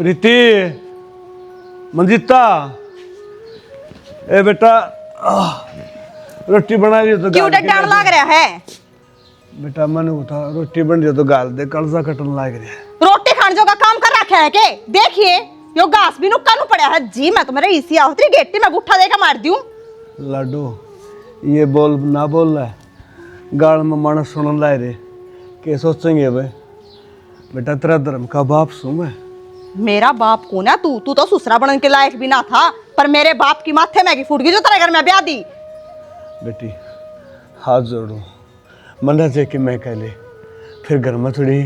प्रीति, मंजिता, ए बेटा रोटी बना रही हो तो क्यों डर लग रहा है? बेटा मन उठा रोटी बन रही तो गाल दे, कलसा कटन लग रहा है। रोटी खाने जो का काम कर रखा है के? देखिए यो घास भी नुक्का नु पड़ा है जी। मैं तो मेरे इसी आवतरी गेटी में गुठा देकर मार दूं। लाडू ये बोल ना बोल रहा है, गाल में मानस सुनन लाए रे के सोचेंगे भाई। बेटा तेरा धर्म का बाप सू मैं। मेरा बाप कौन है तू? तू तो ससुरा बनने के लायक भी ना था, पर मेरे बाप की माथे में की फूट गई जो तेरे घर में ब्याह दी। बेटी हाथ जोड़ो, मना जे कि मैं कह ले, फिर घर में थोड़ी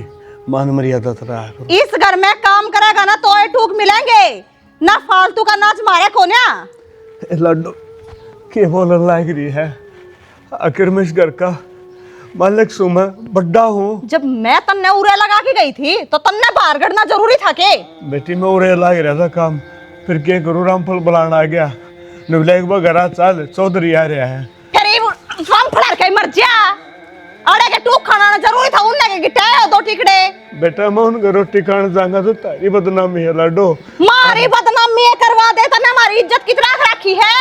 मान मर्यादा तरह। इस घर में काम करेगा ना तो ये ठूक मिलेंगे ना, फालतू का नाच मारे कोन्या। लाडू के बोलने लायक रही है, आखिर मैं इस घर का मालिक सू मैं, बड्डा हूँ। जब मैं तन्ने उरे लगा के गई थी तो तन्ने बाहर गड़ना जरूरी था के? बेटी मैं उरे लाग रहा था काम, फिर के करूँ रामफल बुलाना आ गया, निबले एक बार घर चल चौधरी आ रहा है। रामफल के मर जा, अरे के टूक खाना जरूरी था उन्ने के गिटाए दो टिकड़े। बेटा मैं उनका रोटी खाने जाऊंगा तो तारी बदनामी है लाडो। मारी बदनामी करवा दे तने हमारी इज्जत कितना रखी है,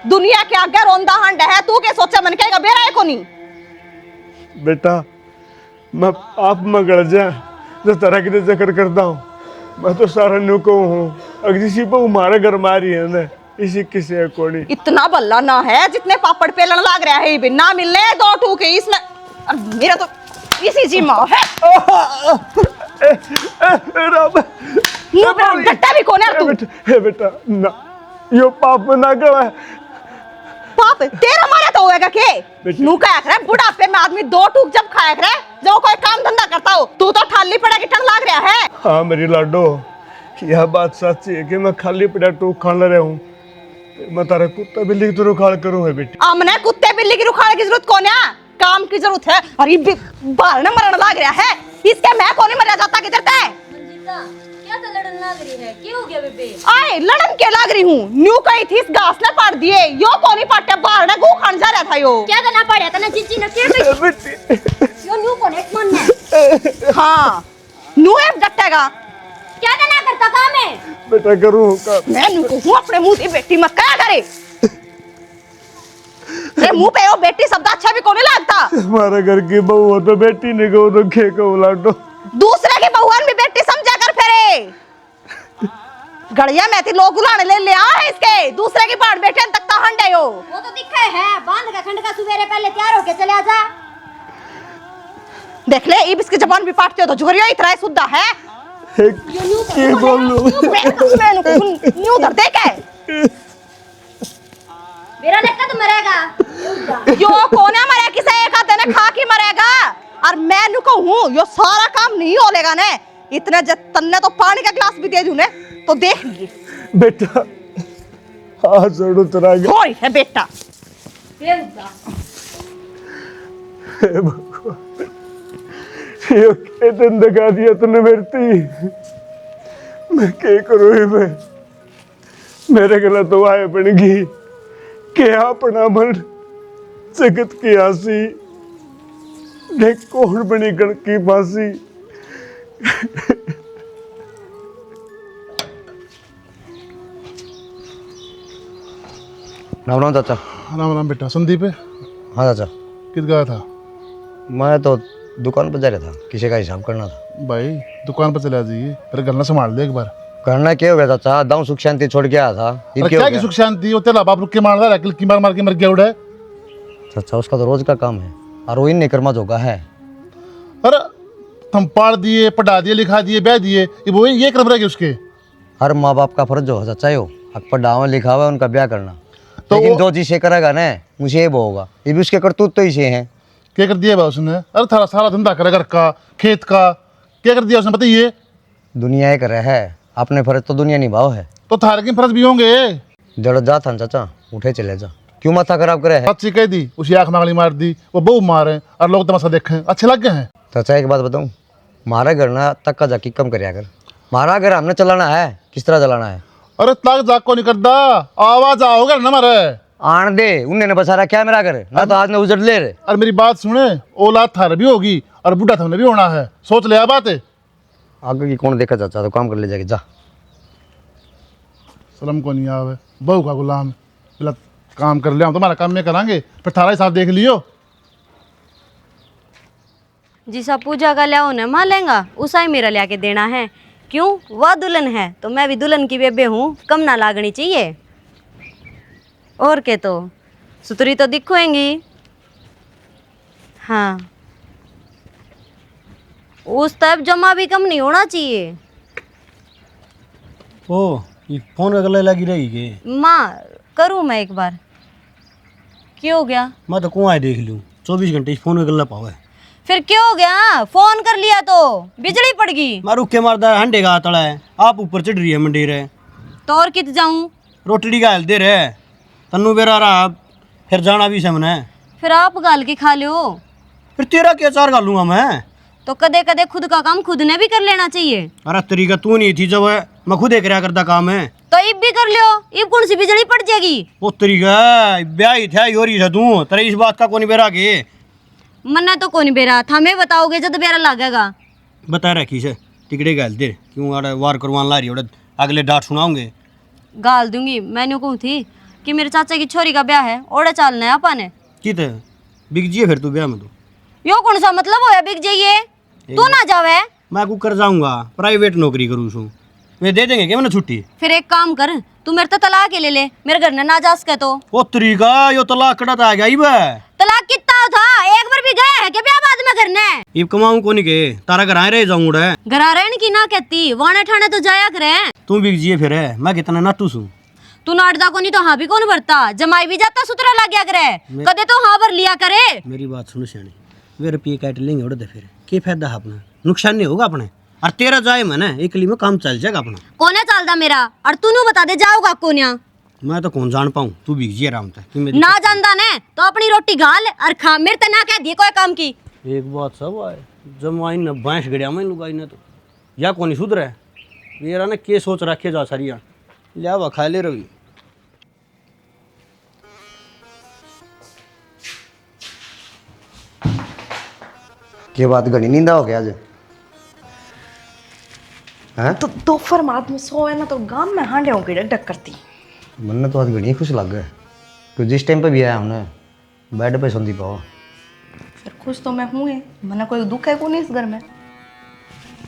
दुनिया के आगे रोंदा हंड है। तू के सोचा मन कहेगा बेरा है कोनी? बेटा मैं आप में गड़ जा जो तरह के जिक्र करता हूँ, मैं तो सारा न्यू को हूँ। अगली सी पर हमारे घर मारी है ना, इसी किसी कोनी इतना बल्ला ना है जितने पापड़ पेलन लाग रहा है, ना मिलने दो ठूके इसमें। मेरा तो इसी जी माँ है। डट्टा भी कौन है तू? हे बेटा ना यो पाप में ना गवा है। पाप तेरा मारा तो होएगा के? नू का आखरा बुढ़ापे में आदमी दो टूक जब खाया करे जो कोई काम धंधा करता हो, तू तो खाली पड़ा के ठंड लाग रहा है। हाँ मेरी लाडो यह बात सच्ची है कि मैं खाली पड़ा टूक खाने रहा हूँ, मैं तारा कुत्ता बिल्ली की तरह खाल करूँ है बेटी। हमने कुत्ते बिल्ली की रुखाने की जरूरत कौन है? काम की जरूरत है। अरे बाल न मरण लाग रहा है, इसके मैं कौन मर जाता किधर तय? क्या तो लड़न लाग रही है? क्यों हो गया बेबे? आए लड़न के लाग रही हूँ, न्यू कही थी इस घास ने पाट दिए, यो कोनी पाटे बाहर ने गू खान जा रहा था यो। क्या करना पड़ा तना जीजी ने के यो न्यू कनेक्ट मन है। हाँ न्यू ऐप डटेगा। क्या करना करता काम है? बेटा करूँ का मैं न्यू को हूँ अपने मुंह से बेटी मत कहा करे। तेरे मुंह पे वो बेटी शब्द अच्छा भी कोनी लगता। हमारे घर की बहू हो तो बेटी नहीं कहो तो खे को लाडो। दूसरे की बहुआन भी बेटी समझा कर फेरे। गड़िया में थी लोग गुलाने ले आए इसके, दूसरे की बाढ़ बेटे तक तो हंडे हो। वो तो दिखा है, बांध का खंड का सुबेरे पहले तैयार होके चले आजा। देख ले इब इसकी जबान भी पाटते हो तो झुरियो इतना सुद्धा है। के बोल लूं मैं न्यू धर दे के मेरा लेका तो मरेगा। यो कौन है मरे किसे एक हाथ ने खा के मरेगा, और मैं नु कहूं यो सारा काम नहीं होलेगा ने। इतने तन्ने तो पानी का गिलास भी दे दूं ने तो देख लिए। बेटा हाथ जोड़ो तेरा होई है बेटा। हे भगवान यो के दिन दिखा दिया तूने मेरी ती, मैं क्या करूँ मैं? मेरे गला तो आए बन गई क्या अपना मन जगत की आसी देख कौन बनी गण की बासी। राम राम चाचा। राम राम बेटा। संदीप है? हाँ चाचा। किस गया था? मैं तो दुकान पर जा रहा था, किसी का हिसाब करना था। भाई दुकान पर चला जाइए, फिर गलना संभाल दे एक बार। करना क्या हो गया चाचा? दाऊं सुख शांति छोड़ के आया था। क्या की सुख शांति? वो तेरा बाप रुक के मार रहा है, की मार के मर गया उड़ा है। चाचा उसका तो रोज का काम है और वो इन नहीं कर्मा जोगा है। अरे तुम पढ़ दिए, पढ़ा दिए, लिखा दिए, ब्याह दिए, वो ये क्रम रहेगी उसके। हर माँ बाप का फर्ज जो है चाचा हो पढ़ावा लिखा हुआ उनका ब्याह करना, तो लेकिन जो चीजें करेगा ना मुझे ये होगा, ये भी उसके करतूत तो इसे हैं। क्या कर दिया उसने? अरे थारा सारा धंधा करे घर का, खेत का, क्या कर दिया उसने बताइए? दुनिया एक रहा है, अपने फर्ज तो दुनिया निभाओ है। तो थारे के फर्ज भी होंगे। जड़ जा था चाचा, उठे चले जा, क्यों माथा खराब करे है? अच्छी कह दी, उसी आंख नागली मार दी, वो बहु मारे और लोग तमाशा देखे, अच्छे लग गए हैं। चाचा एक बात बताऊं, हमारा घर ना तक का जाकी कम कर कर, हमारा घर हमने चलाना है, किस तरह चलाना है। अरे तक जाक को नहीं करता, आवाज आओगे ना मारे आन दे, उन्होंने बसा रहा क्या मेरा घर, ना तो आज ने उजड़ ले रहे। और मेरी बात सुने, औलाद थार भी होगी और बूढ़ा थाने भी होना है, सोच ले बात है। आगे की कौन देखा चाचा, तो काम कर ले जाके जा। शर्म को नहीं आवे, बहू का गुलाम बोला काम कर लिया, तुम्हारा काम में करांगे, फिर थारा हिसाब देख लियो। जिसा पूजा का लिया उन्हें मां लेंगा, उसा ही मेरा लिया के देना है। क्यों, वह दुल्हन है तो मैं भी दुल्हन की बेबे हूँ, कम ना लागनी चाहिए। और के तो सुतरी तो दिखोएंगी। हाँ, उस तब जमा भी कम नहीं होना चाहिए। ओ ये फोन का गले लगी रही के माँ करूँ मैं एक बार? क्यों हो गया? मैं तो कुआं देख लूँ 24 घंटे फोन का गला पावे। फिर क्यों हो गया? फोन कर लिया तो बिजली पड़ गई। मैं रुक के मारदा हंडे का तड़ा है, आप ऊपर चढ़ रही है मंडी रे। तो और कित जाऊं? रोटड़ी का हल दे रहे तन्नू बेरा रहा, फिर जाना भी समने। फिर आप गाल के खा लो। फिर तेरा क्या चार गालूंगा मैं? तो कदे कदे खुद का काम खुद ने भी कर लेना चाहिए। अरे तरीका तू नहीं थी जब मैं खुद एक करता काम है। तो इब भी कर लियो, इब कौन सी बिजली पड़ जाएगी? वो तरीका ब्याह ही था योरी था तू, तेरे इस बात का कौन बेरा के मन्ना तो कौन बेरा था, मैं बताओगे जब बेरा लागेगा। बता रखी से टिकड़े गाल दे, क्यों आड़े वार करवान ला रही है, अगले डांट सुनाओगे। गाल दूंगी। मैंने कहूँ थी कि मेरे चाचा की छोरी का ब्याह है, ओड़े चालना है अपन ने। कित बिक जिए फिर तू ब्याह में? तू यो कौन सा मतलब होया बिक जाइए? तू ना जावे? मैं को कर जाऊंगा, प्राइवेट नौकरी करूँ सू, वे दे देंगे क्या मैंने छुट्टी? फिर एक काम कर, तू मेरे तो तलाक के ले मेरे घर ने ना जा सके तो। वो तरीका यो तलाक कड़ा आ गया बे। तलाक कितना था? एक बार भी गया है क्या ब्याह बाद में करने? इब कमाऊं कोनी के, तारा घर आए रह जाऊंगा। घरा रहने की ना कहती, वाने ठाणे तो जाया करे। तू बिक जिए फिर है, मैं कितना नाटू सू। तू नाटदा को नहीं तो हाँ भी कौन भरता? जमाई भी जाता सुतरा लग गया करे, कदे तो हाँ भर लिया करे। मेरी बात सुन सियानी, वे रुपये काट लेंगे उड़े फिर क्या फायदा है अपना? नुकसान नहीं होगा अपने, और तेरा जाए मैंने एक में काम चल जाएगा अपना। कोने चलदा मेरा? और तू नू बता दे जाओगा कोन्या? मैं तो कौन जान पाऊँ, तू बिक जिए आराम से। ना जानदा ने तो अपनी रोटी गाल और खा, मेरे ते ना कह दिए कोई काम की। एक बात सब है, जमाई न बांस गड़िया में लुगाई ने तो या कोनी सुधर है मेरा ने के सोच रखे जा सारिया लिया वा खा ले रवि। के बात घनी नींदा हो गया आज हैं? तो दोपहर में आदमी सोए ना तो गांव में हांडे की डक करती। मन तो आज घनी खुश लग गए कि जिस टाइम पे भी आया हमने बेड पे सोंदी पाओ। फिर खुश तो मैं हूँ, मैंने कोई दुख है को नहीं इस घर में।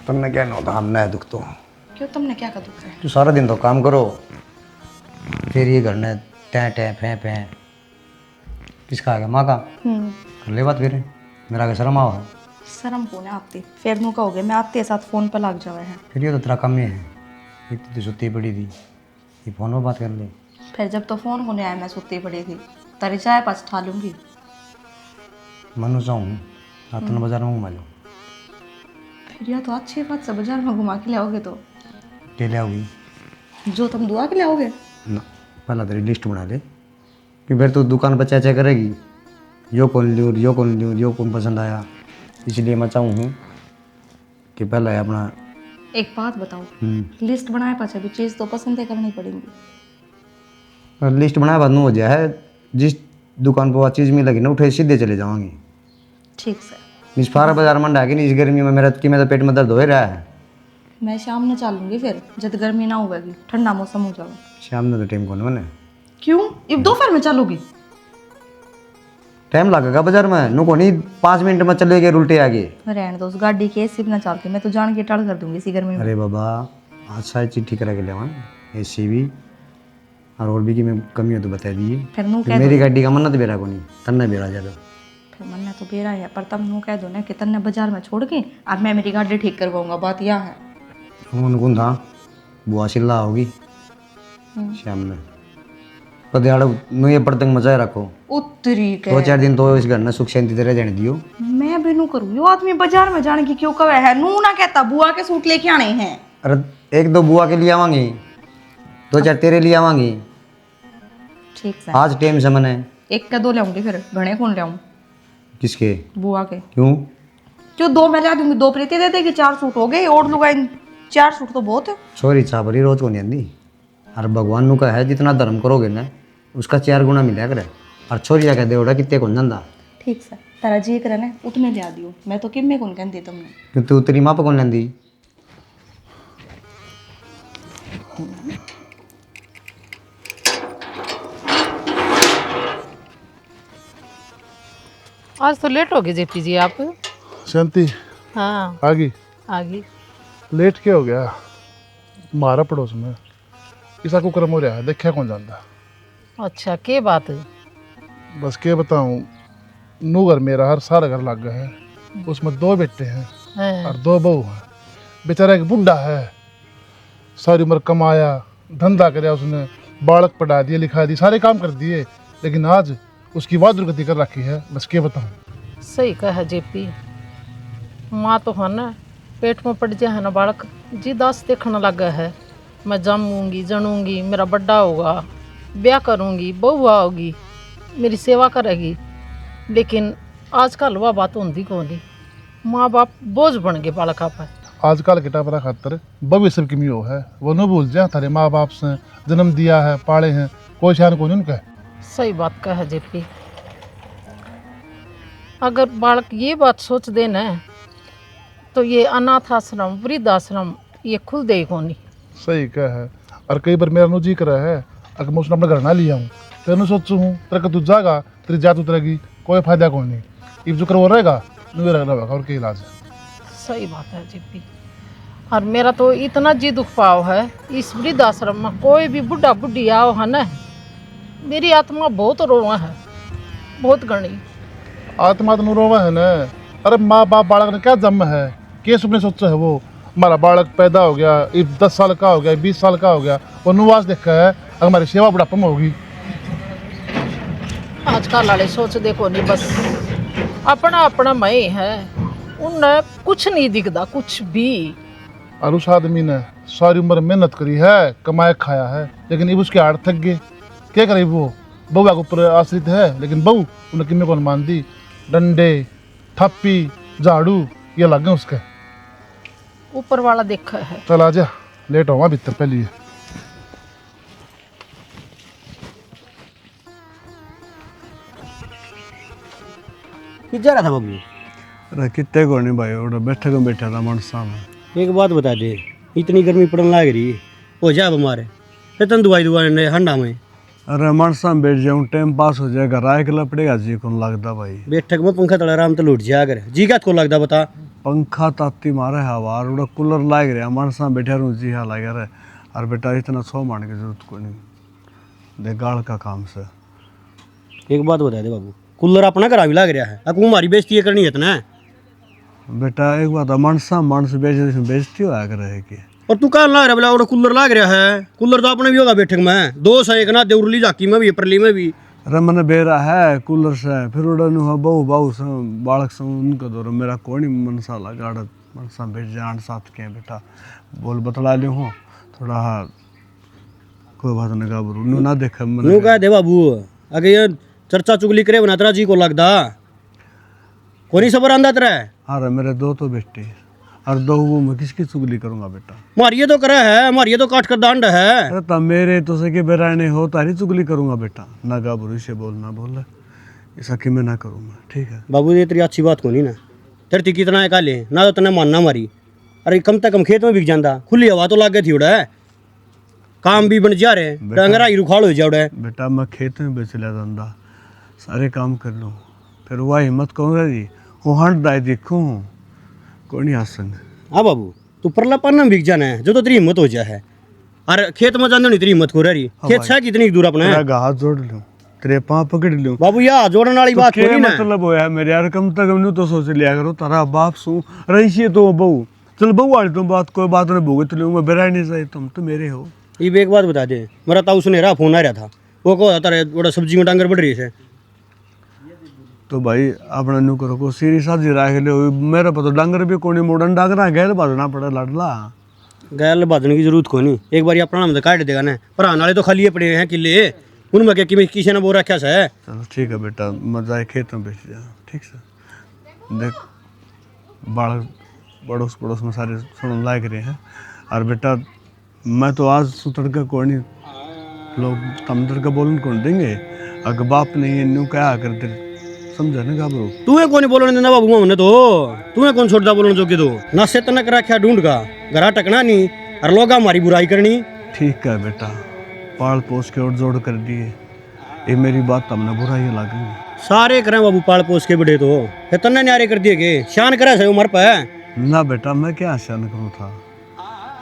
तुमने क्या ना होता, हमने है दुख तो। क्यों, तुमने क्या का दुख है? तू सारा दिन तो काम करो, फिर ये घर ने टै टै फै फै किसका आ गया? माँ का। कर ले बात फिर, मेरा आगे शर्म आओ है। शर्म को ना आती, फिर नू कहोगे मैं आते साथ फोन पर लग जावे है। फिर ये तो तेरा कम ही है, एक तो सुती पड़ी थी, ये फोन पर बात कर ले। फिर जब तो फोन होने आया मैं सुती पड़ी थी, तारी चाय पास ठा लूंगी। मनु चाहूँ रातन बाजार में घुमा लो। फिर यह तो अच्छी बात से बाजार में घुमा के लाओगे तो के ले आओगी? जो तुम दुआ के लाओगे ना, पहला तेरी लिस्ट बना ले कि फिर तू दुकान पर चेक करेगी, यो कौन लूँ यो कौन लूँ यो कौन पसंद आया। इसलिए मैं चाहूँ कि पहला है अपना। एक बात बताओ, लिस्ट बनाए पाछे भी चीज़ तो पसंद है करनी पड़ेगी। लिस्ट बनाए बाद में हो जाए, जिस दुकान पर वह चीज़ मिलेगी ना उठे सीधे चले जाऊँगी। ठीक से। इस फारा बाजार मंडा है कि नहीं, इस गर्मी में मेरा कि मेरा पेट में दर्द हो ही रहा है। मैं शाम में चलूंगी, फिर जब गर्मी ना होगी, ठंडा मौसम हो जाएगा। शाम में तो टाइम कौन मैंने? क्यों, अब दोपहर में चलोगी? टाइम लगेगा बाजार में, नु को नहीं 5 मिनट में चले गए उल्टे आगे। रहने दो, उस गाड़ी की एसी भी ना चलती, मैं तो जान के टल कर दूंगी इसी गर्मी में। अरे बाबा आज सारी चीज ठीक करा के ले एसी भी और भी की मैं कमी हो तो बता दिए। फिर नू तो कह मेरी गाड़ी का मन्नत बेरा को नहीं, तन्ना बेरा ज्यादा। फिर मन तो बेरा है, पर तब नू कह दो ना कि तन्ने बाजार में छोड़ के और मैं मेरी गाड़ी ठीक करवाऊंगा। बात यह है। कौन था बुआ सिल्ला होगी शाम में पदियाड़ नु ये पड़तंग मचाए रखो। उत्तरी के 2-4 दिन तो इस घर ने सुख शांति तरह जाने दियो। मैं भी नू करूँ, यो आदमी बाजार में जाने की क्यों कवे है? नू ना कहता बुआ के सूट लेके आने हैं। अरे 1-2 बुआ के लिए आवांगी, 2-4 तेरे लिए आवांगी। ठीक है, आज टाइम से मैंने एक का 2 लाऊंगी, फिर घने कौन लाऊं? किसके? बुआ के। क्यों? क्यों 2 मैं ला दूंगी, 2 प्रीति दे देगी, 4 सूट हो गए। और लुगाई 4 सूट तो बहुत है। छोरी चाबरी रोज को नहीं आंदी, और भगवान नु का है जितना धर्म करोगे ना उसका 4 गुना मिला करे। और छोरी कह दे उड़ा कितने कौन जाता। ठीक से, तारा जी करे ना उतने लिया दियो, मैं तो किम्मे कौन कहती तुमने। क्यों तू तेरी माँ पे कौन लेंदी? आज तो लेट हो गए जेपी जी आप। शांति हाँ आ गई। आ गई। लेट क्या हो गया? मारा पड़ोस में इसा को क्रम हो रहा है, देखा कौन जानता। अच्छा के बात? बस क्या बताऊं, नू घर मेरा हर सारा घर लग गया है, उसमें 2 बेटे हैं हैं। और 2 बहू हैं। बेचारा एक बुढ़ा है, सारी उम्र कमाया, धंधा कराया उसने, बालक पढ़ा दिए, लिखा दिए, सारे काम कर दिए, लेकिन आज उसकी वाह दुर्गति कर रखी है। बस क्या बताऊं। सही कहा जेपी। माँ तो है ना, पेट में पड़ जाए है ना बालक, जी दास देखने लगा है। मैं जमूंगी जनूंगी, मेरा बड्डा होगा, ब्याह करूंगी, बहू आओगी, मेरी सेवा करेगी। लेकिन आजकल वह बात होती कौन नहीं। माँ बाप बोझ बन गए बालका पर। आजकल के टापरा खातर भविष्य की मियो है, वो न भूल जाए थारे माँ बाप से जन्म दिया है, पाले हैं, कोई शान को नहीं उनका। सही बात कहा जेपी। अगर बालक ये बात सोच दे न, तो ये अनाथ आश्रम, वृद्ध आश्रम ये खुल दे को नहीं। सही कह है। और कई बार मेरा नु जी कर है, अगर मैं उसने अपने घर ना लिया हूँ तो मैं सोचू हूँ तेरे तू जाएगा, तेरी जात उतरेगी, कोई फायदा कोई नहीं। इब जो कर वो रहेगा नहीं रहना होगा, और क्या इलाज है। सही बात है जेपी। और मेरा तो इतना जी दुख पाव है, इस वृद्ध आश्रम में कोई भी बुढ़ा बुढ़ी आओ है न, मेरी आत्मा बहुत रोवा है, बहुत गणी। आत्मा तो रोवा है ना। अरे माँ बाप बालक ने क्या जन्म है, क्या सुपने सोचा है वो, हमारा बालक पैदा हो गया, 10 साल का हो गया, 20 साल का हो गया, वो नुवास देखा है अगर हमारी सेवा बुढ़ापा में होगी। आजकल वाले सोच देखो नहीं, बस अपना अपना मई है, उन्हें कुछ नहीं दिखता कुछ भी। और उस आदमी ने सारी उम्र मेहनत करी है, कमाया खाया है, लेकिन अब उसके हाथ थक गए। क्या करे वो, बउआ के ऊपर आश्रित है, लेकिन बहू उन्हें किमें कौन मानती। डंडे, थप्पी, झाड़ू ये लग गए उसके। ऊपर वाला देखा है। चल आजा, लेट होगा भीतर पहले। किस जा रहा था बाबू? अरे कितने को नहीं भाई, वो बैठे को बैठा था मनसा में। एक बात बता दे, इतनी गर्मी पड़ने लग रही हो जा बीमार है, फिर तन दवाई दुआ ठंडा में। अरे मनसा में बैठ जाऊँ, टाइम पास हो जाएगा, राय के पड़ेगा जी कौन लगता भाई। बैठक में पंखा तड़ा आराम तो लुट जा कर जी का को लगता बता। पंखा ताती मारे हवा और उड़ा कूलर लाग रहा, मनसा में बैठा रहूँ जी हाँ लगे रहे। और बेटा इतना सो मान की जरूरत को नहीं, दे गाड़ का काम से। एक बात बता दे बाबू, कूलर अपना करा भी लग रहा है, अब हमारी बेइज्जती करनी है इतना। बेटा एक बात, मनसा मानस बेचती हो आकर रहे कि और तू कहाँ लग रहा बोला वो कूलर लग रहा है? कूलर तो अपने भी होगा बैठक में, 2 से एक ना देउरली झाकी में भी परली में भी। अरे मैंने बेरा है कूलर से, फिर उड़ा नु बहु बहु से बालक से उनका दौर मेरा कोई मनसा लगा मनसा बैठ जान साथ के बेटा बोल बतला ले हूँ थोड़ा। कोई बात नहीं घबरू नु ना देखे नु कह दे बाबू, अगर ये चर्चा चुगली करे बना तेरा जी को लगता कोनी सबर आंदा तेरा। अरे मेरे 2 तो बेटे और 2 वो मैं किसकी चुगली करूंगा बेटा? मारिए तो करे है, मारिए तो काट कर दांड है। अरे तब मेरे तो सके बेराने हो तारी चुगली करूंगा बेटा, ना घबरू से बोलना बोल ऐसा कि मैं ना करूँगा, ठीक है बाबू ये तेरी अच्छी बात को नहीं ना, तेरे ती कितना है काले ना तो तने मानना मारी। अरे कम से कम खेत में बिक जाता, खुली हवा तो लागे थी उड़ा है, काम भी बन जा रहे, डंगरा ही रुखाड़ हो जा उड़ा है। बेटा मैं खेत में बेच लिया धंधा, सारे काम कर लूँ, फिर वह हिम्मत कहूँगा जी वो हट दाए देखूँ कोई नहीं आसन। हाँ बाबू तू परला पन्ना बिक जाना है जो तो तेरी हिम्मत हो जाए है, और खेत में जाने नहीं तेरी हिम्मत को रही। खेत से कितनी दूर अपना है? तेरा हाथ जोड़ लूँ, तेरे पाँव पकड़ लूँ बाबू यार जोड़ने वाली बात क्या कोई ना। मतलब होया मेरे यार, कम तक हमने तो सोच लिया करो तारा बाप सू रही तो बहू चल बहू वाली तुम बात कोई बात नहीं भोगे तो मैं बेरा नहीं चाहिए, तुम तो मेरे हो। ये एक बात बता दे, मेरा ताऊ सुनेरा फोन आ रहा था, वो कहो तारे बड़ा सब्जी में डांगर बढ़ रही है। तो भाई अपना न्यू करो को सीरी सब्जी राख ले, मेरे पता डांगर भी कोनी मोड़न डांगरा गैल बाजना पड़ा लड़ला गैल बांधने की जरूरत को नहीं, एक बार अपना नाम काट देगा ना, पर आने वाले तो खाली पड़े हैं किले, उनमें क्या कि किसी ने वो रखा है। चलो ठीक है बेटा, मजा है खेत में बैठ जा, ठीक से देख बाढ़ पड़ोस पड़ोस में सारे सुन लाग रहे हैं। और बेटा मैं तो आज सुतड़ का कोई नहीं, लोग तमदर का बोलन कौन देंगे, अगर बाप नहीं है न्यू क्या करते समझा ना घबरो। तुम्हें कौन बोलने देना बाबू, हमने तो तुम्हें कौन छोड़ता बोलने जो कि दो ना से तनक रखा ढूंढ का घरा टकना नहीं, और लोग हमारी बुराई करनी। ठीक है बेटा, पाल पोस के और जोड़ कर दिए, ये मेरी बात तमने बुराई लगेंगी। सारे करें बाबू पाल पोस के बड़े तो ये तन्ने न्यारे कर दिए के शान करे से उम्र पे। ना बेटा मैं क्या आसान करूँ था,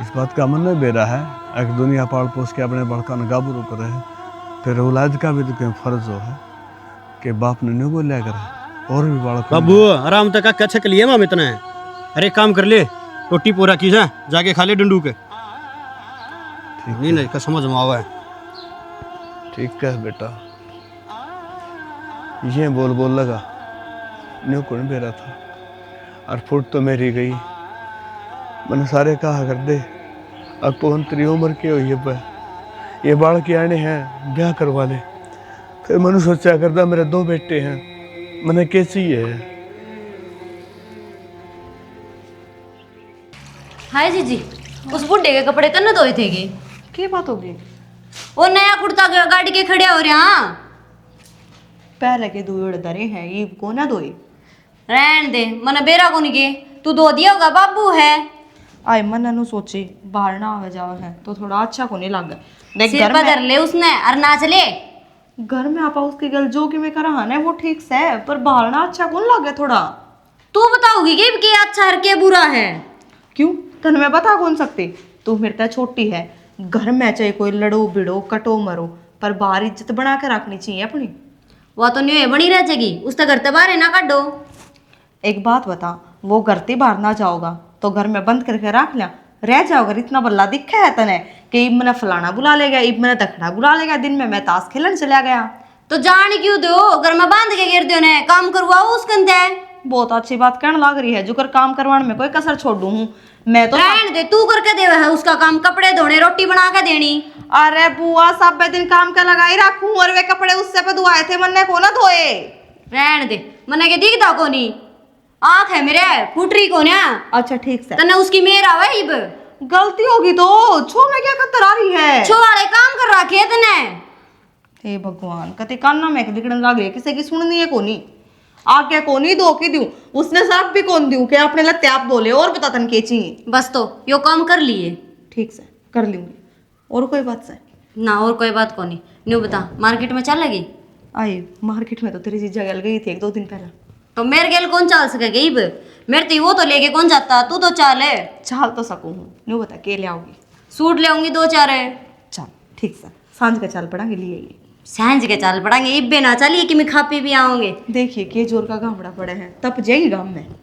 इस बात का मन नहीं बेरा है। एक दुनिया पाल पोस के अपने बड़का न गाबरू करे है, फिर औलाद का भी तो क्यों फर्ज हो है कि बाप ने नहीं बोलिया करे और भी बालक। बाबू आराम तक का अच्छा लिए माम इतना है। अरे काम कर ले, रोटी पूरा की है जाके खा ले डंडू के। नहीं नहीं का समझ में आवा है। ठीक है बेटा, ये बोल लगा न्यू कौन बेरा था और फुट तो मेरी गई। मैंने सारे कहा कर दे अब कौन तेरी उम्र की हुई है, ये बाल के आने हैं ब्याह करवा ले। फिर मैंने सोचा करदा मेरे 2 बेटे हैं, मैंने कैसी है। हाय जीजी, उस बुढ़े के कपड़े तन्ने धोए थे गे? क्या बात होगी? वो नया कुर्ता गाड़ी के खड़े हो रहे हैं। पहले के दुई दरे हैं, ये को ना दोई। रहन दे, मने बेरा को नहीं के तू धो दिया होगा, बाबू है। आए मन नु सोचे बाहर ना आवे जाओ है तो थोड़ा अच्छा को नहीं लगे। देख सिर घर बदर में, ले उसने और ना चले। घर में आपा उसकी गल जो कि मैं करा है वो ठीक से है, पर बाहर ना अच्छा कौन लगे थोड़ा। तू बताओगी कि अच्छा है के बुरा है? क्यों तन मैं बता कौन सकती, तू मेरे तो छोटी है। घर में चाहे कोई लड़ो बिड़ो कटो मरो, पर बाहर इज्जत बना के रखनी चाहिए अपनी। वो तो न्यू बनी रह जाएगी, उसका घर तो बाहर ना काटो। एक बात बता, वो घर ते बाहर ना जाओगा तो घर में बंद करके रख लिया रह जाओगा। इतना बल्ला दिखा है तने कि इब मैंने फलाना बुला लेगा, इब मैंने दखना बुला लेगा, दिन में मैं ताश खेलन चला गया। तो जान क्यों दो, घर में बांध के गिर दो ने काम करवाओ उसके अंदर। बहुत अच्छी बात कहने लग रही है, जो कर काम करवाने में कोई कसर छोड़ दूं हूँ मैं तो। रहन दे, तू करके दे है उसका काम, कपड़े धोने रोटी बना के देनी। अरे बुआ सब दिन काम का लगाई रखूं और वे कपड़े उससे पे धुआए थे मन्ने को ना धोए। रहन दे, मने के दिखता को नहीं, आंख है मेरे फुटरी को ना। अच्छा ठीक से, तने उसकी मेर आवे इब गलती होगी तो छो में क्या कतर आ रही है। छो वाले काम कर रखे तने। हे भगवान, कते कान्ना में दिखने लग रही है, किसी की सुननी है कोनी। आके कोनी दो की दूं, उसने सब भी कौन दूं के अपने लत्ते आप बोले और बता तन के चाहिए। बस तो यो काम कर लिए। ठीक से कर लूंगी, और कोई बात से ना और कोई बात को नहीं। न्यू बता, मार्केट में चल लगी? आई मार्केट में तो तेरी चीज गल गई थी 1-2 दिन पहले। तो मेरे गेल कौन चाल सकेगा इब? मेरे तो वो तो लेके कौन जाता, तू तो चाल है। चाल तो सकूं हूँ, न्यू बता के ले आओगी? सूट ले आऊंगी 2-4। चल ठीक से, सांझ का चाल पड़ांगे लिए ये। सांझ के चाल पड़ांगे, इब्बे ना चलिए कि मैं खा पी भी आऊंगे। देखिए के जोर का गामड़ा पड़े हैं, तब जाएगी गांव में।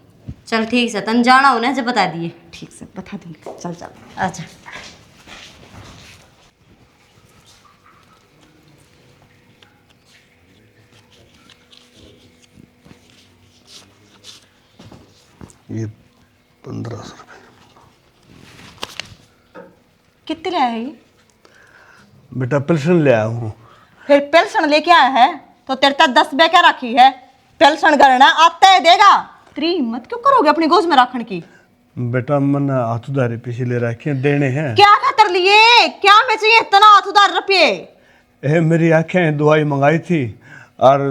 चल ठीक से, तन जाना हो ना जब बता दिए। ठीक से बता दूंगी, चल चल। अच्छा ये 1500 रुपये। कितने ले आए ये? बेटा पेंशन ले आया हूँ। फिर पेंशन लेके आया है तो तेरे तक 10 बेका रखी है, पेंशन करना आता है देगा। तेरी हिम्मत क्यों करोगे अपनी गोद में रखने की? बेटा मन हाथ उधारे पैसे ले रखे हैं, देने हैं। क्या खातर लिए, क्या में चाहिए इतना हाथ उधार रुपये? मेरी आंखें दवाई मंगाई थी और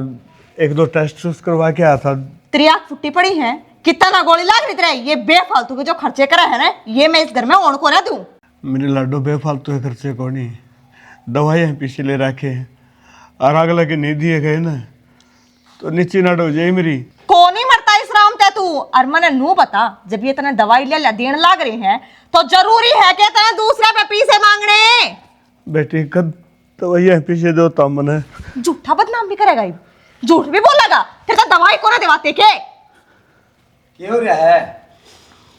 1-2 टेस्ट करवा के आया था। तेरी आँख फुट्टी पड़ी है, कितना ना गोली लाग रही तेरे। ये बेफालतू के जो खर्चे करे है ना, ये मैं इस घर में ओण को ना दूं। मेरे लाडो बेफालतू के खर्चे को नहीं, दवाइयाँ पीछे ले रखे हैं और अगला के नहीं दिए गए ना तो नीचे नाट हो जाए मेरी। को नहीं मरता इस राम ते तू। और मैंने नू बता, जब ये तने दवाई ले देने लाग रही है तो जरूरी है कि तने दूसरे पे पैसे मांगने। बेटी कद दवाइयाँ पीछे दो तो मैंने झूठा बदनाम भी करेगा, ये झूठ भी बोलेगा, फिर तो दवाई को ना दिवाते के। क्या हो रहा है?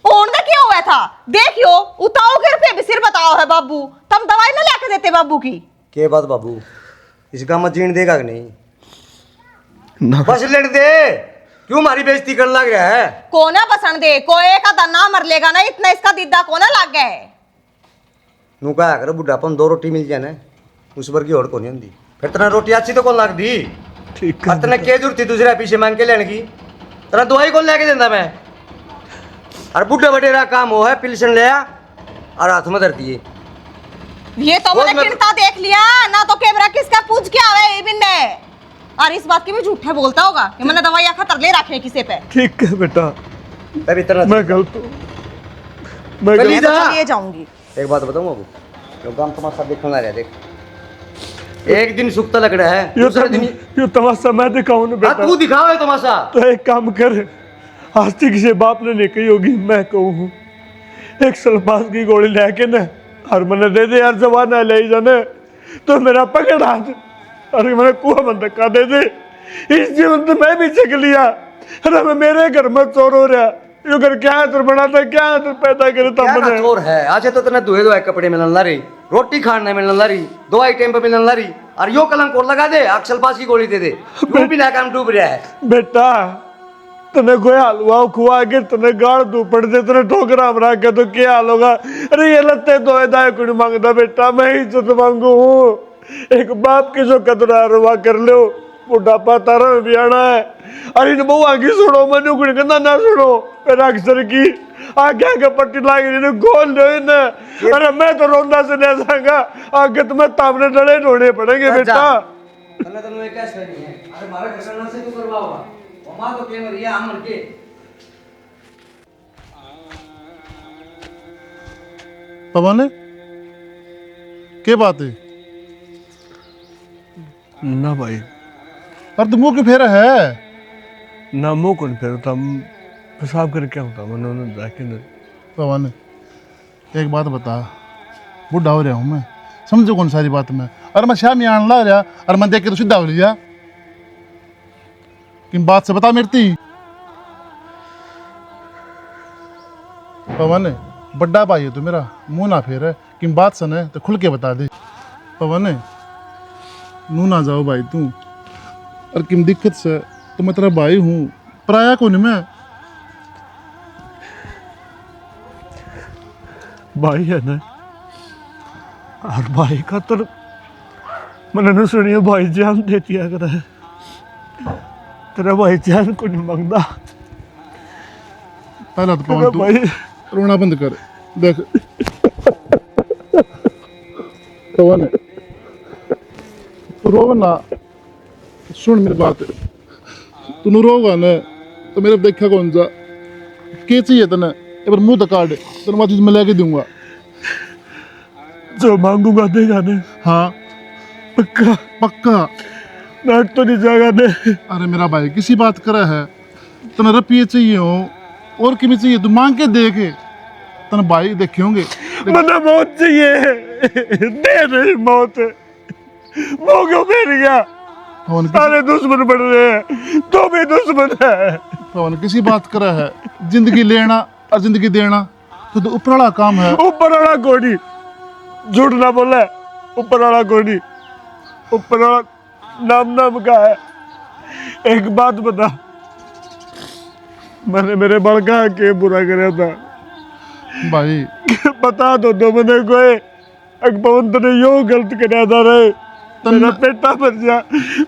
ओन का क्या हुआ था देखियो, उताओ के रुपये भी सिर बताओ है बाबू, तुम दवाई ना लेके देते बाबू की। के बात बाबू, इसका मत जीण देगा कि नहीं? ना बस लड़ दे, क्यों हमारी बेइज्जती करने लग रहा है? कोना बसन दे, कोई का दन्ना मर लेगा ना, इतना इसका दीदा कोना लग गए। नू कहा कर बुढ़ापन 2 रोटी मिल जाए ना, उस पर की और को नहीं होती। फिर तना रोटी अच्छी तो कौन लग दी? ठीक और तना क्या जरूरत थी दूसरे पीछे मांग के लेने की? तना दवाई कौन लेके देता मैं? और बुढ़े बटेरा काम हो है, पिलसन ले आ और हाथ में धर दिए। ये तो वो मैंने मैं- किरता देख लिया ना, तो कैमरा किसका पूछ के आवे इबिन ने। और इस बात की भी झूठे बोलता होगा कि मैंने दवाई खतर ले रखे किसी पे। ठीक है बेटा, अभी तरह मैं गलत हूँ, मैं गली गलत मैं तो जा। चलिए जाऊंगी। एक बात बताऊँ बाबू, जो काम तुम्हारे साथ देखने लग रहा है, देख एक दिन सुखता लग रहा है, दूसरे दिन यो तमाशा मैं दिखाऊं ना हाँ, बेटा। तू दिखाओ है तमाशा। तो एक काम कर, आस्तिक से बाप ने नहीं कही होगी, मैं कहूँ एक सल्फास की गोली लेके ना हर मने दे दे यार, जवाना ले जाने तो मेरा पकड़ हाथ, अरे मैंने कुआ में धक्का दे दे। इस जीवन तो मैं भी चक लिया, अरे मैं मेरे घर में चोर हो रहा, यो घर क्या तर बनाता, क्या तर पैदा करे क्या तब ना मैंने। चोर है, आज तो तने दुए दुआए कपड़े मिलन ला रही, रोटी खाने मिलन ला रही, दवाई टाइम पे मिलन ला रही, और यो कलंक और लगा दे, अक्सर पास की गोली दे दे, तू भी ना काम डूब रहा है। बेटा तने कोई हलवा खुआ के तने गाड़ दू पड़ दे, तने ठोकरा हमरा के तो क्या हाल होगा। अरे ये लत्ते दो दाए कुछ मांगदा बेटा, मैं ही इज्जत मांगू हूँ। एक बाप की जो कदरा रवा कर लो, बुढ़ापा तारा में भी आना है। अरे इन बहुआ की सुनो, मनु कुछ कहना ना सुनो, मेरा अक्सर की आगे आगे पट्टी लाग रही गोल लो इन। अरे मैं तो रोंदा से नहीं जाऊंगा, आगे तुम्हें तामने डले ढोने पड़ेंगे बेटा। तने तने एक कैसे नहीं है, अरे मारे घटना से तू करवाओगा, मां तो के मरिया हम के। पवन क्या बात है? ना भाई, अरे तुम मुंह क्यों फेरा है? ना मुंह कौन फेरता, पेशाब करके होता मैंने जाके ना। पवन एक बात बता, बूढ़ा हो रहा हूँ मैं, समझो कौन सारी बात में। अरे मैं शाम यहाँ ला रहा और मैं देख के तो सीधा हो लिया, किन बात से बता मेरी। पवन बड्डा भाई है तू मेरा, मुंह ना फेर है, किन बात से न तो खुल के बता दे। पवन नू ना जाओ भाई तू, और किन दिक्कत से तो मैं तेरा भाई हूँ, पराया कौन मैं। भाई है ना, और भाई का तो मैंने ना सुनिए भाई जान दे दिया कर, तेरा भाई जान को नहीं मांगता। पहला तो तेरा पवन तू भाई रोना बंद कर, देख पवन तू रो ना, सुन मेरी बात, तू रोगा न तो मेरे देखा कौन सा के चाहिए तने, एक बार मुंह तो काट, तेरे मैं चीज मैं लेके दूंगा। जो मांगूंगा देगा ने, हाँ पक्का पक्का। नाट तो नहीं जाएगा ने। अरे मेरा भाई किसी बात करा है, तने रुपये चाहिए हो और किमी चाहिए तू मांग के देखे, तने भाई देखे होंगे। मैंने मौत चाहिए, दे रही मौत, वो क्यों मेर गया। पवन सारे दुश्मन बन रहे हैं, तो भी दुश्मन है। पवन किसी बात करा है, जिंदगी लेना और जिंदगी देना तो ऊपर वाला काम है। ऊपर वाला कोनी, झूठ ना बोले, ऊपर वाला कोनी, ऊपर वाला नाम नाम का है। एक बात बता, मैंने मेरे बड़का के बुरा कराया था भाई, बता दो मैंने कोई पवन तने यो गलत कराया था रे, मेरा पेटा भर जा,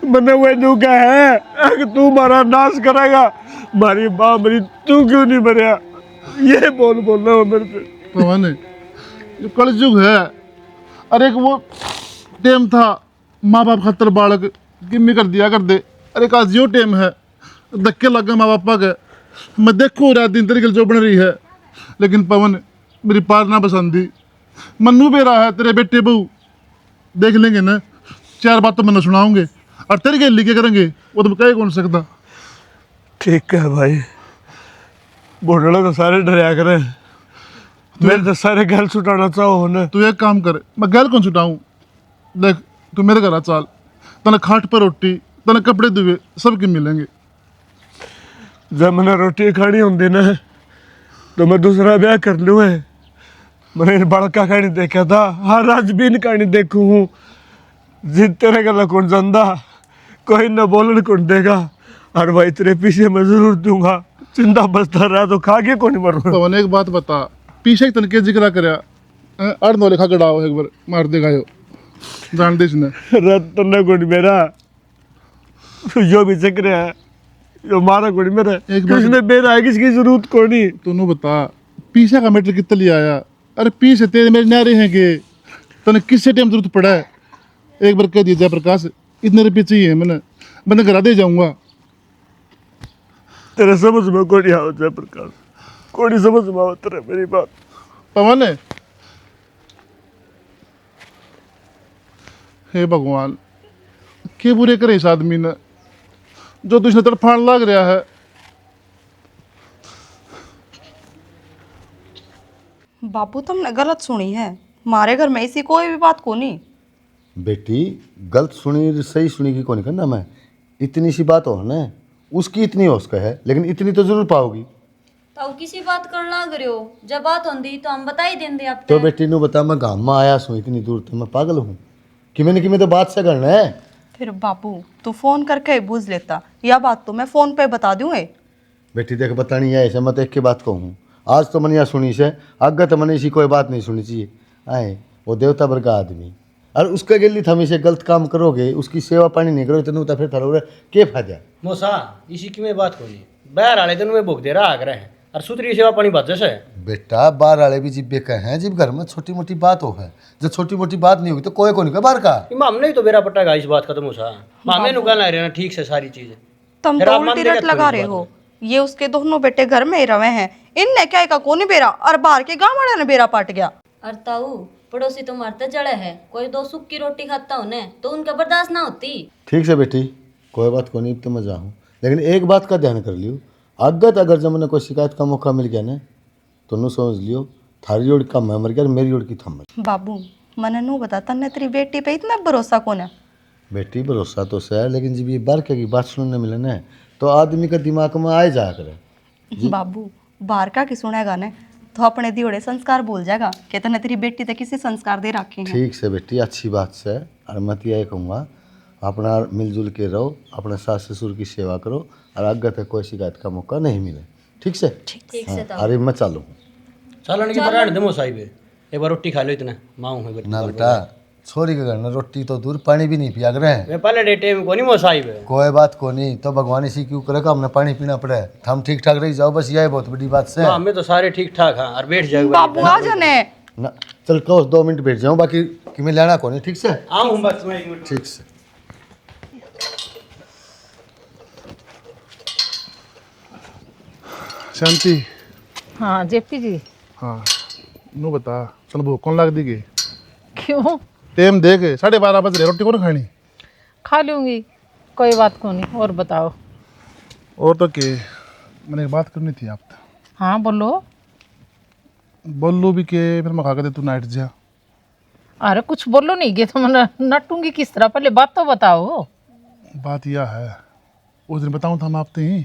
मैंने वो नू का है अगर तू मारा नाश करेगा, मारी माँ मेरी तू क्यों नहीं मरिया, ये बोल रहा हूँ मेरे पे। पवन ये कलयुग है, अरे एक वो टाइम था माँ बाप खातर बालक गिम्मी कर दिया कर दे, अरे एक आज यो टाइम है धक्के लग गए माँ बापा के। मैं देखो रात दिन तेरी जो बन रही है, लेकिन पवन मेरी पार ना पसंदी, मन्नू भी रहा है तेरे बेटे बहू, देख लेंगे ना, चार बात तो मैंने सुनाऊंगे और तेरे के लिखे करेंगे, वो तो कह कौन सकता। ठीक है भाई, बोलना तो सारे डरिया करे, मेरे तो सारे गैल छुटाना चाहो ना। तू एक काम कर, मैं गैल कौन छुटाऊँ, देख तू मेरे घर आ चाल, तने खाट पर रोटी तने कपड़े दुए सबके मिलेंगे। जब मैंने रोटी खानी होंगी ना तो मैं दूसरा ब्याह कर लूँ है, मैंने बड़का कहानी देखा था, हर आज भी इन कहानी देखूँ हूँ, जिद तेरे गला कौन जानदा, कोई न बोलन कौन देगा, और भाई तेरे पीछे मैं जरूर दूंगा, चिंता बचता रहा तो खा के कौन मरूँ। पवन एक बात बता, पीछे तन के जिक्र करया अड़ नो लेखा गड़ाओ एक बार मार देगा यो, जान दे इसने रत तन्ने कौन मेरा, यो भी चक्र है, यो मारा कौन मेरा, एक बात- किसने मेरा है, किसकी जरूरत कौन। तूने बता पीछे का मैटर कितना लिया आया, अरे पीछे तेरे मेरे नारे हैं कि तने किससे टाइम जरूरत पड़ा है, एक बार कह दिया जयप्रकाश इतने रुपये चाहिए, मैंने घर दे जाऊंगा। तेरे समझ में कौन नहीं आओ जयप्रकाश, कौन नहीं समझ में आओ तेरे मेरी बात। पवन हे भगवान के बुरे करे इस आदमी ने जो तुझने तड़फान लग रहा है। बापू तुमने गलत सुनी है, हमारे घर में ऐसी कोई भी बात को नहीं। बेटी गलत सुनी सही सुनी की कौन करना मैं, इतनी सी बात हो ना, उसकी इतनी हो उसका है, लेकिन इतनी तो जरूर पाओगी। तो किसी बात कर लाग रहे हो, जब बात होंदी तो हम बता ही देंगे आप। तो बेटी नु बता, मैं गाँव में आया हूँ इतनी दूर, तो मैं पागल हूँ कि मैंने तो बात से करना है। फिर बापू तू फोन करके ही बूझ लेता, या बात तो मैं फोन पे बता दूँ। बेटी देख बतानी है ऐसे, मैं तो एक की बात कहूँ, आज तो मैंने यहाँ सुनी से, आगे तो मैंने इसी कोई बात नहीं सुनी चाहिए। आए वो देवता वर्ग का आदमी, और उसके गिल्ली थमी से गलत काम करोगे, उसकी सेवा पानी नहीं करोगे तो फिर थारो के फायदा। मोसा इसी की मैं बात कोनी, बाहर आले दिन में भूख दे रहा आग रहे हैं और सुतरी सेवा पानी बात जैसे। बेटा बाहर वाले भी जिब्बे का हैं, जब घर में छोटी मोटी बात हो है, जब छोटी मोटी बात नहीं होगी तो कोई को नहीं का बाहर का। हमने ही तो बेरा पट्टा इस बात का तो मोसा, मामे नुकाल आ रहे ना ठीक से सारी चीजें। तुम फिर तो आप उल्टी मानते रट क्या लगा थोड़ी रहे इस हो। बात ये उसके दोनों बेटे घर में ही रवे हैं, इनने क्या का कोनी बेरा, और बाहर के गांव वाले ने बेरा पाट गया। और ताऊ पड़ोसी तो मरते जड़े है, कोई दो सुख की रोटी खाता उन्हें तो उनका बर्दाश्त ना होती। ठीक से बेटी कोई बात को नहीं, तो मैं जाऊँ, लेकिन एक बात का ध्यान कर लियो, अगत अगर जब मैंने कोई शिकायत का मौका मिल गया ना तो नू समझ लियो थारी जोड़ का मैं मर गया, मेरी जोड़ की थम मर। बाबू मने नू बता, तन्ने तेरी बेटी पे इतना भरोसा कौन है? बेटी भरोसा तो सही है, लेकिन जब ये बारके की बात सुनने मिले ना तो आदमी का दिमाग में आए जा करे। बाबू बाहर का की सुनेगा ने तो अपने दियोड़े संस्कार भूल जाएगा कि तन्ने तेरी बेटी ते किसी संस्कार दे रखे हैं। ठीक से बेटी अच्छी बात से, और मैं तो यही कहूँगा अपना मिलजुल के रहो, अपने सास ससुर की सेवा करो, और आगे तक कोई शिकायत का मौका नहीं मिले। ठीक से? ठीक से ताऊ। अरे मैं चालू। चलो की पर दे मोसा ही एक बार रोटी खा लो, इतना माऊ है ना बेटा छोरी के घर में रोटी तो दूर, पानी भी नहीं पिया रहे हैं। मैं पहले डेटे में कोनी मोसा ही कोई बात को नहीं, तो भगवान इसी क्यों करेगा, हमने पानी पीना पड़े, हम ठीक ठाक रही जाओ, बस यही बहुत बड़ी बात से। हमें तो सारे ठीक ठाक हैं और बैठ जाएगा बाबू आ जाने ना चल कहो 2 मिनट बैठ जाऊँ, बाकी कि मैं लेना को नहीं। ठीक से? आऊँ बस मैं 1 मिनट। ठीक से। शांति। हाँ जेपी जी। हाँ नू बता, चल भूख कौन लग दी गई? क्यों? टाइम देख 12:30 बज रहे, रोटी कौन खानी? खा लूँगी, कोई बात को नहीं। और बताओ। और तो के मैंने एक बात करनी थी आपसे। हाँ बोलो। बोलू भी के फिर मैं खा के दे तू नाइट जा। अरे कुछ बोलो नहीं गे तो मैं नटूंगी किस तरह, पहले बात तो बताओ। बात यह है, उस दिन बताऊँ था मैं आपसे ही,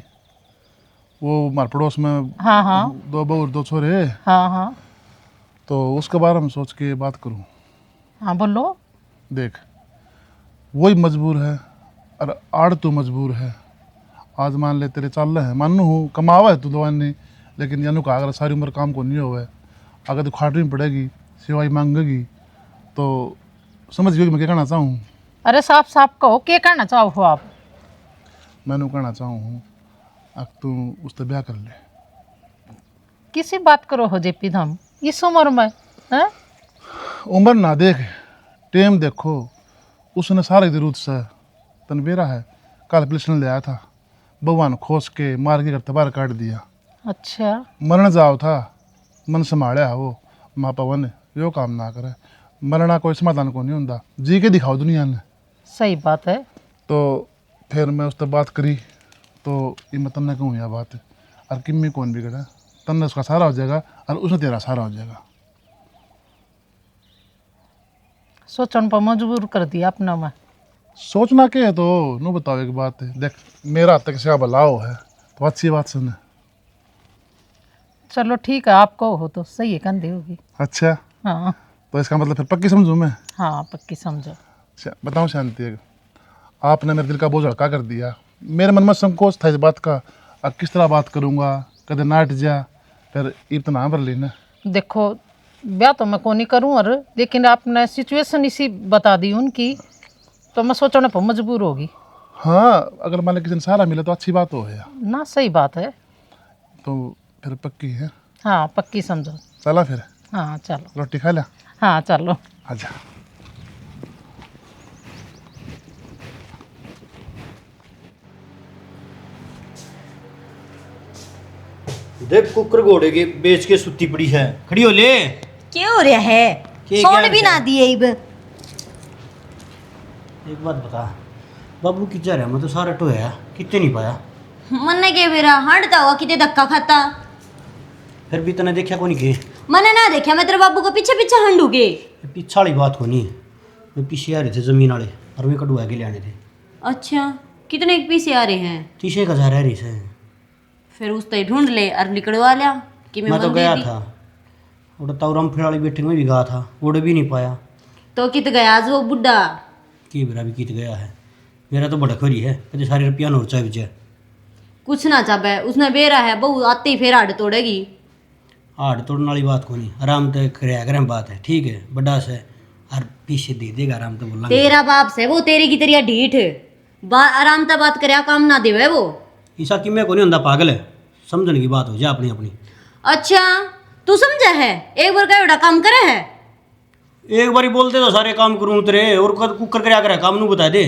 वो हमारे पड़ोस में हाँ हाँ 2 बहू और 2 छोरे, हाँ हाँ तो उसके बारे में सोच के बात करूँ। हाँ बोलो। देख वही मजबूर है और आड़ तू मजबूर है। आज मान ले तेरे चाल है, मानू हूँ कमावा है तू दवान ने, लेकिन यानू का अगर सारी उम्र काम को नहीं हुआ है, अगर तू खाटनी पड़ेगी, सिवाई मांगेगी, तो समझ गई मैं क्या कहना चाहूँ। अरे साफ साफ कहो, क्या कहना चाहो हो आप? मैंने कहना चाहूँ अब तू उससे ब्याह कर ले। किसी बात करो हो जेपी धाम इस उम्र में हैं? उम्र ना देख, टाइम देखो। उसने सारे जरूरत से तनबेरा है, कल पिलसन ले आया था, भगवान खोस के मार के घर बाहर काट दिया। अच्छा मरण जाओ था, मन संभालिया वो माँ पवन यो काम ना करे, मरना कोई समाधान को नहीं होता, जी के दिखाओ दुनिया ने। सही बात है। तो फिर मैं उससे बात करी तो ये मैं तन्ने कहूँ यह बात, और किम्मी कौन बिगड़ा, तन्ने उसका सहारा हो जाएगा और उसने तेरा सहारा हो जाएगा। सोचन पर मजबूर कर दिया अपना में। सोचना क्या है तो नू बताओ एक बात है, देख मेरा हाथ तक से बलाओ है तो अच्छी बात सुन। चलो ठीक है, आप कहो हो तो सही है, कंधे होगी। अच्छा हाँ तो इसका मतलब फिर पक्की समझूँ मैं? हाँ पक्की समझो। बताऊँ शांति, आपने मेरे दिल का बोझ हल्का कर दिया। मेरे मन में संकोच था इस बात का, अब किस तरह बात करूँगा, कदे नाट जा, फिर इतना भर लेना। देखो ब्याह तो मैं को नहीं करूँ, और लेकिन आपने सिचुएशन इसी बता दी उनकी, तो मैं सोचने पर मजबूर होगी। हाँ अगर मान लो किसी ने सहारा मिला तो अच्छी बात हो है ना, सही बात है। तो फिर पक्की है? हाँ पक्की समझो। चला फिर? हाँ चलो। रोटी खा लिया? हाँ चलो। आजा। देख कुकर घोड़े के बेच के सुती पड़ी है, खड़ी हो ले। क्या हो रहा है? क्या सोन क्या भी ना दिए इब। एक बात बता, बाबू की जा रहा मैं तो सारा टोया कितने नहीं पाया, मन्ने के बेरा हटता हुआ कितने धक्का खाता। फिर भी तने देखा को नहीं के मैंने ना देखा, मैं तेरे बाबू को पीछे पीछे हंडू के। पीछा वाली बात होनी, मैं पीछे आ रहे थे जमीन वाले और वे कटुआ के ले आने थे। अच्छा, कितने के पीछे आ रहे हैं? 30,000 रह रही से। फिर उस तय ढूंढ ले और निकलवा लिया कि मैं तो गया था वो ताउराम फिर वाली बैठक में भी गया था, उड़ भी नहीं पाया। तो कित गया आज वो बुढ़ा? की मेरा भी कित गया है, मेरा तो बड़ा खरी है, कभी सारे रुपया नोट चाहे बचे कुछ ना चाहे, उसने बेरा है बहू आते ही फिर हाड़ तोड़ेगी। हाड़ तोड़ने वाली बात को नहीं, आराम तो कराया करें बात है, ठीक है बड़ा से और पीछे दे देगा आराम तो बोला। तेरा बाप से वो तेरी की तेरिया ढीठ आराम से बात करे काम ना देवे वो। ईसा कि मैं को नहीं होता पागल है, समझने की बात हो जा अपनी अपनी। अच्छा तू समझा है, एक बार का बड़ा काम करे है, एक बारी बोलते तो सारे काम करूँ तेरे और कुकर कराया करे काम नू बता दे।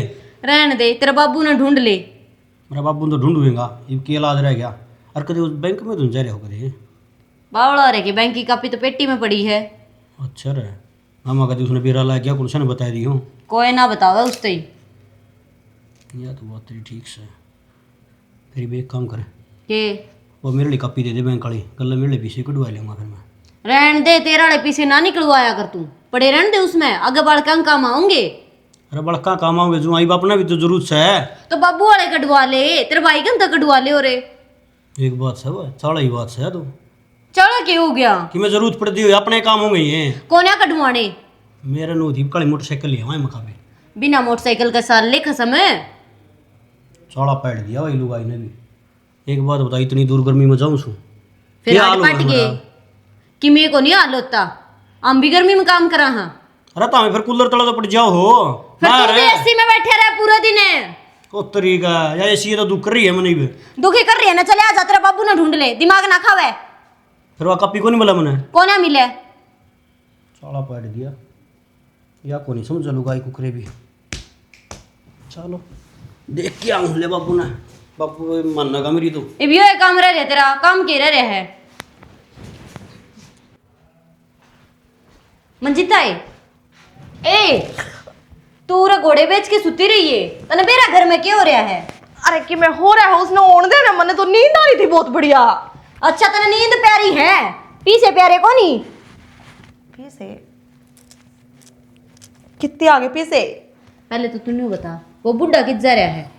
रहने दे, तेरा बाबू ने ढूंढ ले। मेरा बाबू तो ढूंढूंगा, ये की इलाज रह गया और कभी उस बैंक में तुम जा रहे हो कभी। बावड़ा रे की बैंक की कापी तो पेटी में पड़ी है। अच्छा रे मामा कभी उसने बेरा ला गया कुछ ने बता दी हूँ, कोई ना बतावा उस तई। या तो बात तेरी ठीक से, फिर भी एक काम करे के वो मेरे लिए कापी दे दे बैंक वाली, कल मेरे लिए पीछे कटवा लूँगा फिर मैं। रहने दे, तेरा वाले पीछे ना निकलवाया कर तू, पड़े रहने दे उसमें, आगे बढ़ के काम आऊंगे। अरे बड़का काम आओगे जो आई बाप ना भी तो जरूरत से है, तो बाबू वाले कटवा ले, तेरे भाई का कटवा ले। और एक बात से वो चाड़ा ही बात से है तो चलो क्या हो गया कि मैं जरूरत पड़ती हुई अपने काम हो गई है। कोन्या कटवाने मेरा नो थी काली मोटरसाइकिल लिया मैं मकाबे, बिना मोटरसाइकिल का साल ले खसम है। चाड़ा पैट दिया वही लुगाई ने भी। एक बात बता, इतनी दूर गर्मी में जाऊँ छू फिर क्या हाथ हाल पट होगा गए मेरा? कि मेरे को नहीं हाल होता, हम भी गर्मी में काम करा हाँ। अरे तो हमें फिर कूलर तला तो पड़ जाओ हो फिर तू भी एसी में बैठे रहे पूरा दिन है। ओ तरीका या ऐसी तो दुख कर रही है मनी भी, दुखी कर रही है ना, चले आ जा, तेरा बाबू ने ढूंढ ले, दिमाग ना खावे। फिर वह कपी को नहीं बोला मैंने, कोना मिले चाड़ा पैट दिया या को नहीं समझ लुगाई कुकरे भी। चलो देख के आऊँ ले बाबू ने, बाबू मानना मेरी तो अब यो काम रह रहे, तेरा काम के रह रहे है। मंजिता ए तू रे घोड़े बेच के सुती रही है, तने मेरा घर में क्या हो रहा है? अरे कि मैं हो रहा है उसने ओढ़ देना, मैंने तो नींद आ रही थी बहुत बढ़िया। अच्छा तने नींद प्यारी है, पीछे प्यारे को नहीं पीछे कितने आगे पीछे? पहले तो तूने बता वो बुढ़ा कित जा रहा है?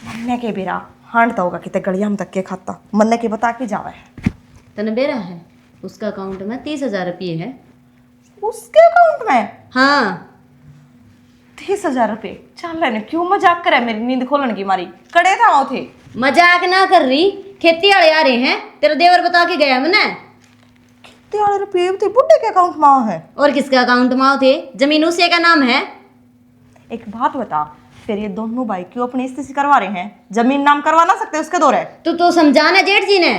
मन्ने के बेरा हांडता होगा कितने गड़िया में धक्के खाता, मन्ने के बता के जावे है। तने बेरा है उसका अकाउंट में 30,000 रुपये है। उसके अकाउंट में हाँ 30,000 रुपये? चल रहे क्यों मजाक करे मेरी नींद खोलने की मारी, कड़े था वो थे। मजाक ना कर रही, खेती वाले आ रहे हैं, तेरा देवर बता के गया मैंने। कितने वाले रुपये थे बुड्ढे के अकाउंट में है? और किसका अकाउंट में थे? जमीन उसी का नाम है। एक बात बता, फिर ये दोनों भाई क्यों अपनी स्थिति करवा रहे हैं? जमीन नाम करवा ना सकते उसके दौरे? तो समझाना जेठ जी ने।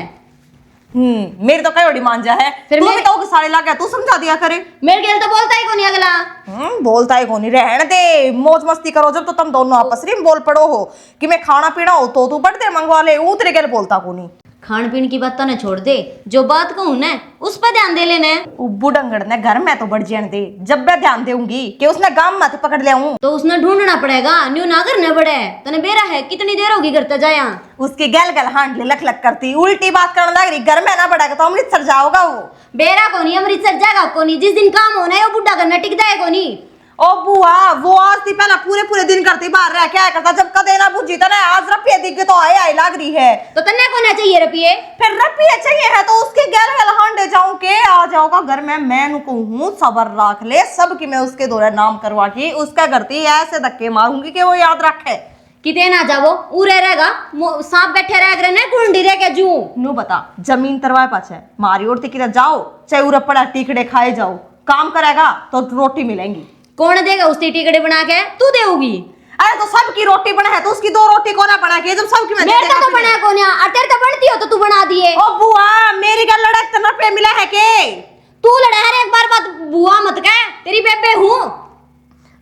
मेरी तो कई बड़ी मांझा है, फिर तू मैं- भी तो साले ला गया, तू समझा दिया करे। मेरे गेल तो बोलता ही कौन अगला। बोलता है कौन, रहने दे, मौज मस्ती करो। जब तो तुम दोनों आपस में बोल पड़ो हो कि मैं खाना पीना हो तो तू बड़े मंगवा ले, उतरे गेल बोलता कोनी। खान पीन की बात ना छोड़ दे, जो बात कहूँ ना उस पर ध्यान दे लेना। बुढ़ंगड़ ने घर में तो बढ़ जाने दे, जब मैं ध्यान दूंगी कि उसने गांव में पकड़ लिया हूँ। तो उसने ढूंढना पड़ेगा, न्यू ना करना पड़े। तने बेरा है कितनी देर होगी करता जाया? उसकी गैल गैल हांड लख लख करती, उल्टी बात करने लग रही। घर में ना बढ़ेगा तो अमृतसर जाओगा वो। बेरा को नहीं अमृतसर जाएगा को नहीं, जिस दिन काम होना है वो बुढ़ा करना टिक जाएगा नहीं। ओ बुआ, वो आज थी पहला पूरे दिन करती, बाहर रह क्या करता, जब कदे ना बुझी था ना, आज रपिया दिख गई तो आई लग रही है। तो तन्ने को ना चाहिए रुपये? फिर रपिया चाहिए है तो उसके गैल गैल हांडे जाऊं के आ जाओगा घर में। मैं नु कहूं सबर रख ले, सब की मैं उसके दौरे नाम करवा के उसका करती ऐसे धक्के मारूंगी कि वो याद रखे। किते ना जावो उरे रहेगा, सांप बैठे रह गए ना कुंडी रह के जू। नु बता, जमीन तरवाए पाछे मारी और तिकरा जाओ, चाहे उरे पड़ा टिकड़े खाए जाओ, काम करेगा तो रोटी मिलेंगी। कौन देगा उसकी टिकड़े बना के? तू देगी। अरे तो सबकी रोटी बना है तो उसकी 2 रोटी कोना बना के, जब सबकी मैं मेरे तो बना कोन्या, और तेरे तो बनती हो तो तू बना दिए। ओ बुआ, मेरी गल लड़क तना पे मिला है के? तू लड़ा है एक बार बात बुआ मत कह, तेरी बेबे हूं।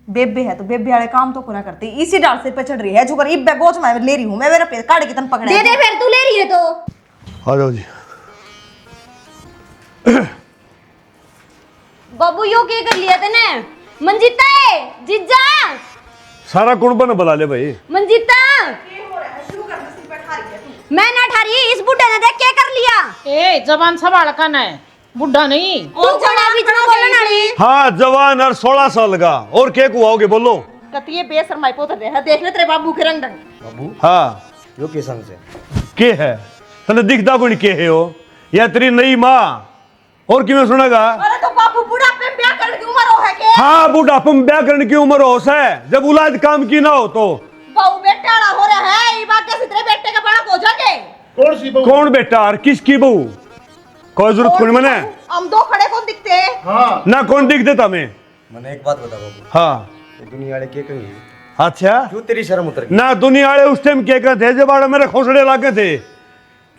बेबे है तो बेबे वाले काम तो कोना करती, इसी डाल से पे चढ़ रही है, जुगर इब्बे गोच में ले रही हूं मैं, मेरे पे काट के तन पकड़े। दे दे फिर, तू ले रही है तो। आ जाओ जी। बाबू यो क्या कर लिया तने? मंजिता है जीजा सारा कुर्बन बुला ले भाई। मंजीता मैं ना ठारी, इस बुढ़े ने देख क्या कर लिया। ए जबान संभाल कर है, बुढ़ा नहीं। तू बड़ा बीच में बोलना नहीं। हाँ जवान और 16 साल का, और क्या कुआओगे बोलो। कती ये बेशरमाई पोत दे है, देखने तेरे बाबू के रंग ढंग। बाबू हाँ यो के संग से के है तने दिखता कोई के है हो, या तेरी नई माँ और कि मैं सुनेगा। अरे तो बाबू बुढ़ापे में ब्याह करने की उम्र हो है के? हाँ बुढ़ापे में ब्याह करने की उम्र हो है, जब औलाद काम की ना हो तो। बहू बेटा हो रहा है, ये बात कैसे तेरे बेटे का बड़ा हो जाएंगे? कौन सी बहू? कौन बेटा और किसकी बहू? कोई जरूरत कौन मने? हम दो खड़े कौन दिखते? हाँ ना कौन दिख देता मैं? मैंने एक बात बता बाबू, हाँ ये दुनिया वाले के कहीं अच्छा क्यों तेरी शर्म उतर गई? ना दुनिया वाले उस टाइम क्या कहते थे जब आड़े मेरे खोसड़े लागे थे।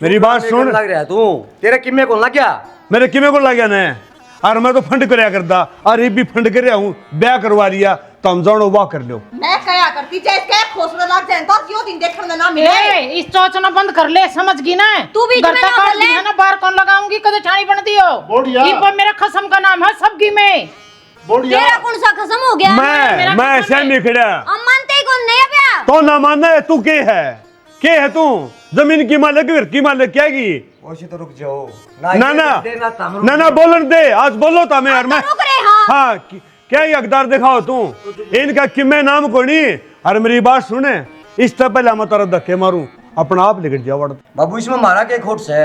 मेरी बात सुन, लग रहा है तू तेरे किम्मे को लग गया। मेरे किमे को लग गया ना, और मैं तो फंड करया करता, और ये भी फंड करया हूँ, ब्याह करवा लिया तो हम जानो वाह कर लो। मैं कया करती चाहे इसके खोसड़े लग जाए तो क्यों दिन देखने ना मिले? ए इस चौचना बंद कर ले, समझ गई ना? तू बीच में गलता ना काट बोल ले। दी है ना, बाहर कौन लगाऊंगी, कदे छानी बन दियो। बोलिया। ये पर मेरा खसम का नाम है सबकी में। बोलिया। तेरा कौन सा खत्म हो गया। मैं ऐसे नहीं खड़ा हम मानते ही कौन नहीं है प्या। तो ना मानना है। तू के है तू? जमीन की मालिक, घर की मालिक क्या की? ओशी तो रुक जाओ ना ना ना बोलन दे, आज बोलो था मैं यार मैं। रुक रहे हाँ। हाँ क्या ये हकदार दिखाओ तू, इनका किमे नाम को नहीं। और मेरी बात सुने, इस तरह पहले मैं तेरा धक्के मारूं, अपना आप निकट जाओ वड़। बाबू इसमें मारा के खोट से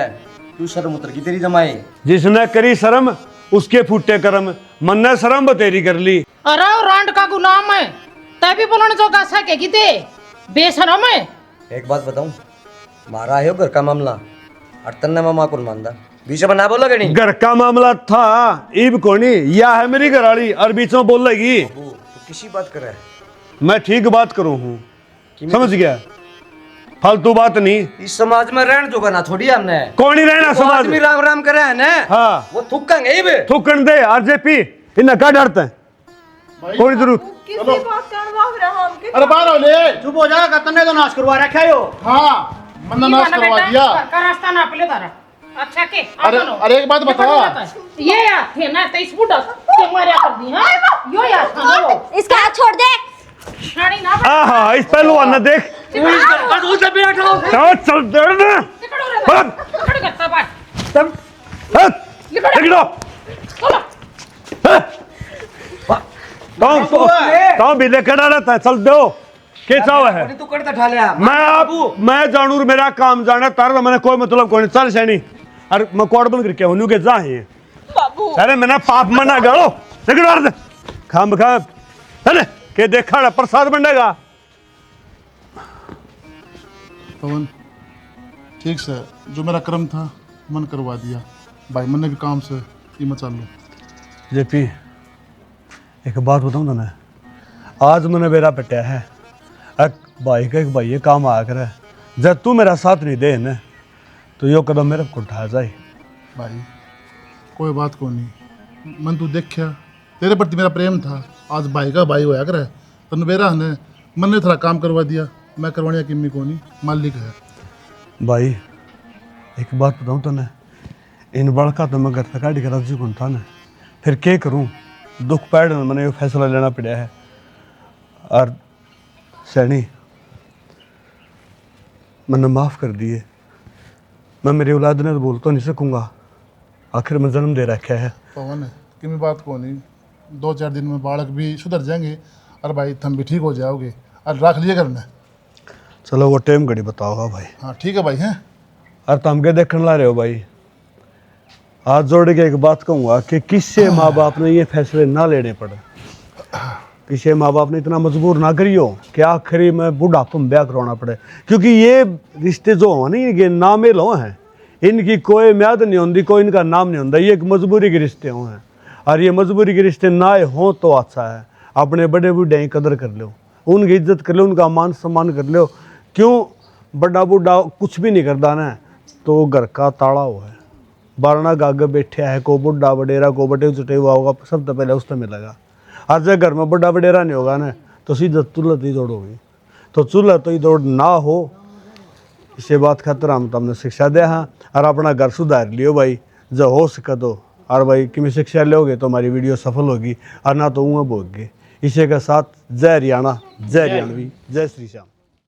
तू शर्म उतर गई तेरी जमाई। जिसने करी शर्म उसके फूटे कर्म, मन ने शर्म बतेरी कर ली। अरे रांड का गुलाम है, तभी बोलने जो गासा के किते बेशरम है। एक बात बताऊं, मारा है घर का मामला और तन्ने मामा कौन मानदा, बीच में ना बोलोगे नहीं। घर का मामला था ईब कोनी, या है मेरी घराड़ी और बीच में बोल लेगी। बाबू तू किसी बात कर रहा है? मैं ठीक बात करूं हूँ, समझ गया? फालतू बात नहीं। इस समाज में रहने जोगा ना छोड़ी हमने। कौन ही रहना वो समाज आदमी में? राम राम करे है ना, हाँ वो थुक्केंगे ही बे। थूकन दे आरजेपी, इन्हें क्या डरते हैं? कोई जरूरत किसी बात कर मांग रहा हम के? अरे बाहर हो ले। चुप हो जा, तन्ने तो नाश करवा रखा है यो। हाँ मन्ना ये नाश वाला करवा बेटा, दिया। का रास्ता नाप ले तारा। अच्छा के अरे अरे एक बात बता, ये यार थे ना, तो इस बुढ़ा के मारिया कर दी हां। यो यार था ना वो इसका हाथ छोड़ दे। छाड़ी ना हाँ इस पहलवान ने देख चल दे ना। खड़ी करता बात चल लिखो तो भी लेकर रहता है। चल दो के चाव है तू करता ठा लिया। मैं जानू मेरा काम जाना तार मैंने कोई मतलब कोई नहीं। चल सैनी अरे मैं कोड बंद करके हूं के जा है बाबू अरे मैंने पाप मना गयो सिगड़ दे खाम खा अरे के देखा प्रसाद बनेगा। पवन ठीक से जो मेरा कर्म था मन करवा दिया भाई, मन ने भी काम से ये मचा लो। जेपी एक बात बताऊं तो ना, आज मैंने मेरा पटिया है एक भाई ये काम आया करे, जब तू मेरा साथ नहीं दे ना तो यो कदम मेरे को उठाया जाए। भाई कोई बात को नहीं, मन तू देखा तेरे प्रति मेरा प्रेम था, आज भाई का भाई होया करे तो मेरा ने मन ने थोड़ा काम करवा दिया, मैं करवाने की किम्मी को नहीं, मालिक है। भाई एक बात बताऊं तो ना, इन बड़का तो मैं घर तक गाड़ी का राजी कौन था ना, फिर क्या करूं, दुख पैड मैंने ये फैसला लेना पड़ा है। और सैनी मैंने माफ़ कर दिए, मैं मेरी औलाद ने तो बोल तो नहीं सकूंगा, आखिर में जन्म दे रखा है। पवन किम्मी बात को नहीं, 2-4 दिन में बालक भी सुधर जाएंगे और भाई तुम भी ठीक हो जाओगे और रख लिए करना। चलो वो टाइम घड़ी बताओगा भाई। हाँ ठीक है भाई हैं। और तुम क्या देखने ला रहे हो भाई, हाथ जोड़ के एक बात कहूँगा कि किससे माँ बाप ने ये फैसले ना लेने पड़े, किसी माँ बाप ने इतना मजबूर ना करियो कि आखिरी में बुढ़ापे में ब्याह करवाना पड़े, क्योंकि ये रिश्ते जो हो नहीं ये नामेल हो हैं, इनकी कोई म्याद नहीं होती, कोई इनका नाम नहीं होता, ये एक मजबूरी के रिश्ते हो हैं। और ये मजबूरी के रिश्ते ना हो तो अच्छा है, अपने बड़े बूढ़े की कदर कर लो, उनकी इज्जत कर लो, उनका मान सम्मान कर लो। क्यों बड़ा बूढ़ा कुछ भी नहीं करता ना तो घर का ताला हुआ है, बारना गागे बैठे है, को बुढ़ा बडेरा को बटे चुटे हुआ होगा, सब तो पहले उससे मिलेगा। आज जब घर में बड़ा बडेरा नहीं होगा ना तो सीधा चूल्हा ही दौड़ होगी, तो चूल्हा तो ही दौड़ ना हो, इसे बात खातर हम तुमने शिक्षा दे हाँ, और अपना घर सुधार लियो भाई, जो हो सके दो। और भाई कि शिक्षा लोगे तो हमारी वीडियो सफल होगी, और ना तो ऊँ भोगे, इसी के साथ जय हरियाणा, जय हरियाणवी, जय श्री श्याम।